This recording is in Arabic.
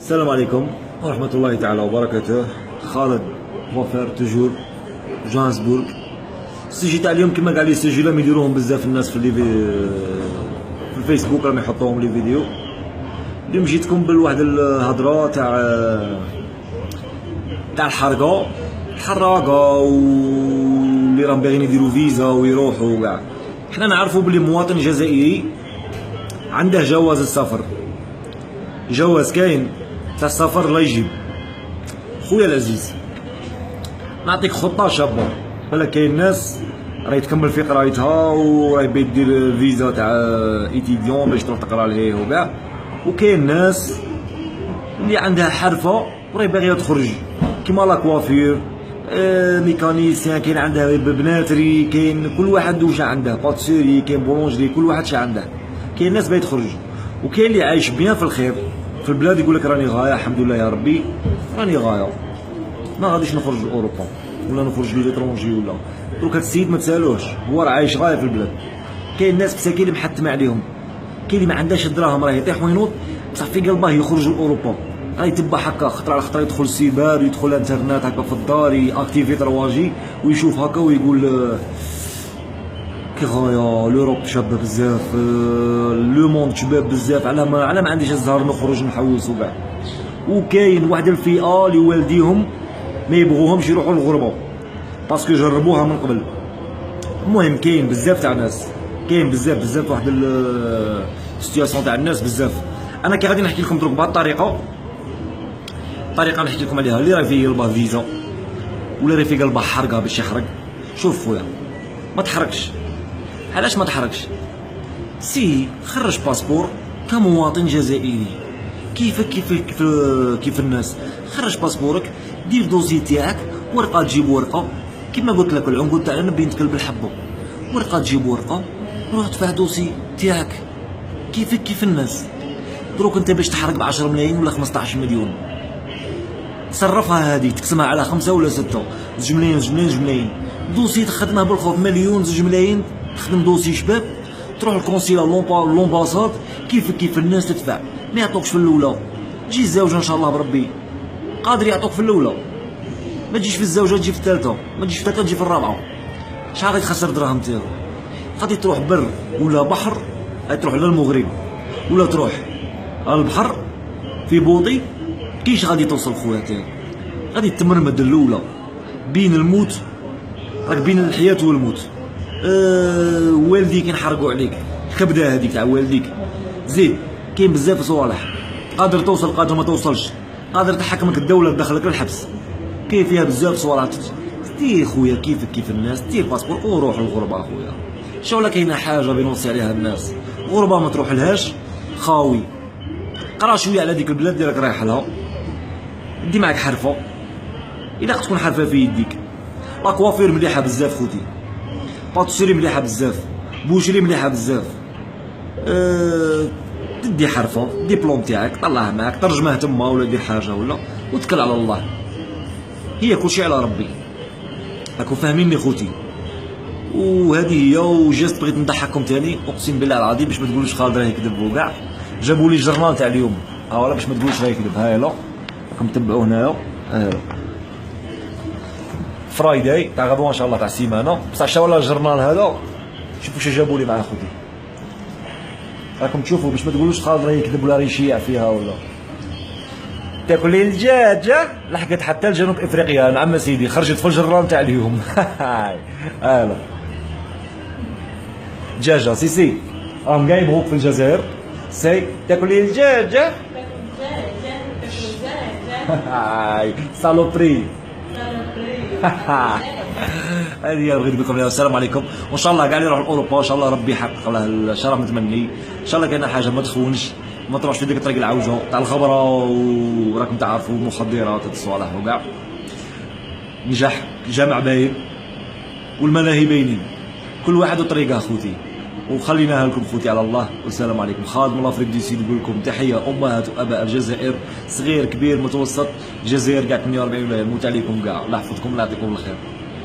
السلام عليكم ورحمة الله تعالى وبركاته. خالد وفر توجور جوهانسبورغ. السجي تاع اليوم كما كاع لي سجي راهم يديروهم بزاف الناس في الفيسبوك، راهم يحطوهم لي فيديو. اليوم جيتكم بالواحد الهضرة تاع الحراقة واللي راهم باغيين يديروا فيزا ويروحوا وكاع. حنا نعرفوا بلي مواطن جزائري عنده جواز السفر، جواز كاين تاع السفر لا يجيب. خويا العزيز نعطيك خطه شابه، ولا كاين ناس راهي تكمل في قرايتها وراهي باغي دير فيزا تاع ايتيديون باش تروح تقرا لهيه وكاع، وكاين ناس اللي عندها حرفه وراهي باغيه تخرج كيما لا كوافير، ميكانيسيان، كاين عندها بناتري، كاين كل واحد واش عنده، باتسيري، كاين بولونجري، كل واحد شا عنده. كاين ناس باغي تخرج، وكاين اللي عايش بيان في الخير في البلاد يقول لك راني غايه الحمد لله يا ربي، راني غايه ما غاديش نخرج لاوروبا ولا نخرج لليترونجي ولا. دروك هاد السيد ما تسالوش، هو راه عايش غايه في البلاد. كاين ناس مساكين اللي محتم عليهم، كاين اللي ما عندهاش الدراهم راه يطيح وينوض بصح في قلبه يخرج لاوروبا، راه يتبع هكا خطره على خطره، يدخل السيبر يدخل الانترنت هكا في الدار ياكتيفي ترواجي ويشوف هكا ويقول كي غايا لوروب شابه بزاف، لو موند شباب بزاف، على ما عنديش الزهر نخرج نحوس وكاع. وكاين واحد الفئه اللي والديهم ما يبغوهمش يروحوا للغربه باسكو جربوها من قبل. المهم كاين بزاف تاع ناس، كاين بزاف واحد السيتياسيون تاع الناس بزاف. انا كي غادي نحكي لكم دروك بهاد الطريقه نحكي لكم عليها. اللي راه في قلبه فيزا ولا راه في قلبه حرقه باش يحرق، شوف خويا ما تحرقش. علاش ما تحركش؟ سي خرج باسبور كمواطن جزائري كيف الناس. خرج باسبورك، دير دوزي تاعك، ورقه تجيب ورقه كيما قلت لك العنقود تاعنا بين تكل بالحبه، ورقه تجيب ورقه، روح دفع دوزي تاعك كيف الناس. دروك انت باش تحرق ب10 ملايين ولا 15 مليون، صرفها هذه تقسمها على 5 ولا 6، 2 ملايين 2 ملايين. دوسي تخدمها بالخوف مليون 2 ملايين، تخدم دوسي شباب، تروح الكونسيلا لومباساد كيف الناس تدفع. ما يعطوكش في الاولى، تجي الزوجه ان شاء الله بربي قادر يعطوك في الاولى، ما تجيش في الزوجه تجي في الثالثه، ما تجيش في الثالثه تجي في الرابعه. شحال غادي تخسر دراهم تاعك؟ غادي تروح بر ولا بحر، غادي تروح للمغرب ولا تروح على البحر في بوطي، كيش غادي توصل خويا تاعك؟ غادي تمرمد الاولى بين الموت، راك بين الحياه والموت. والديك ينحرقوا عليك، الكبده هذيك تاع والديك. زيد كاين بزاف صوالح، قادر توصل قادر ما توصلش، قادر تحكمك الدوله تدخلك للحبس، كاين فيها بزاف صوالح. دير خويا كيف الناس، دير باسبور وروح للغربه خويا. شو ولا كاينه حاجه بينوصي عليها الناس، غربه ما تروح لهاش خاوي. قرا شويه على ديك البلاد اللي راك رايح لها، دي معك حرفه، الا تكون حرفه في يديك. لا كوافير مليحه بزاف خوتي، باتسيري مليحه بزاف، بوشري مليحه بزاف. تدي حرفه ديبلوم تاعك طلعه معاك، ترجمه تما ولا دير حاجه ولا، وتكل على الله. هي كلشي على ربي، راكم فاهميني خوتي. وهذه هي. وجست بغيت نضحككم تاني، اقسم بالله العظيم باش ما تقولوش خالد راه يكذب وكاع. جابوا لي الجرنال تاع اليوم، ها ولا باش ما تقولوش راه يكذب. ها يلا راكم تبعوا هنايا، فرايداي تاع غدوه ان شاء الله تاع السيمانه. بصح شا ولا الجرنال هذا، شوفوا شنو جابوا لي معاه خوتي، راكم تشوفوا باش ما تقولوش خالد راه يكذب ولا راه يشيع فيها ولا. تاكل لي الدجاجه لحقت حتى لجنوب افريقيا. نعم سيدي، خرجت في الجرنال تاع اليوم. هلا دجاجه سي راهم كاع يبغوك في الجزائر. سي تاكل لي الدجاجه. سالوبري. هذه بغيت نقول لكم السلام عليكم، وان شاء الله كاع اللي يروح لاوروبا ان شاء الله ربي يحقق له الشرف متمني. ان شاء الله كاينه حاجه ما تخونش، ما تروحش في ديك الطريق العوجه تاع الخبره وراكم تعرفوا المخدرات هاد الصوالح وكاع. نجاح الجامع باين والملاهي باينين، كل واحد وطريقه خوتي، وخليناها لكم خوتي على الله. والسلام عليكم. خادم لافريك دي سيد يقول لكم تحيه امهات واباء الجزائر، صغير كبير متوسط، الجزائر كاع 48 ولايه. نموت عليكم كاع، الله يحفظكم الله يعطيكم الخير.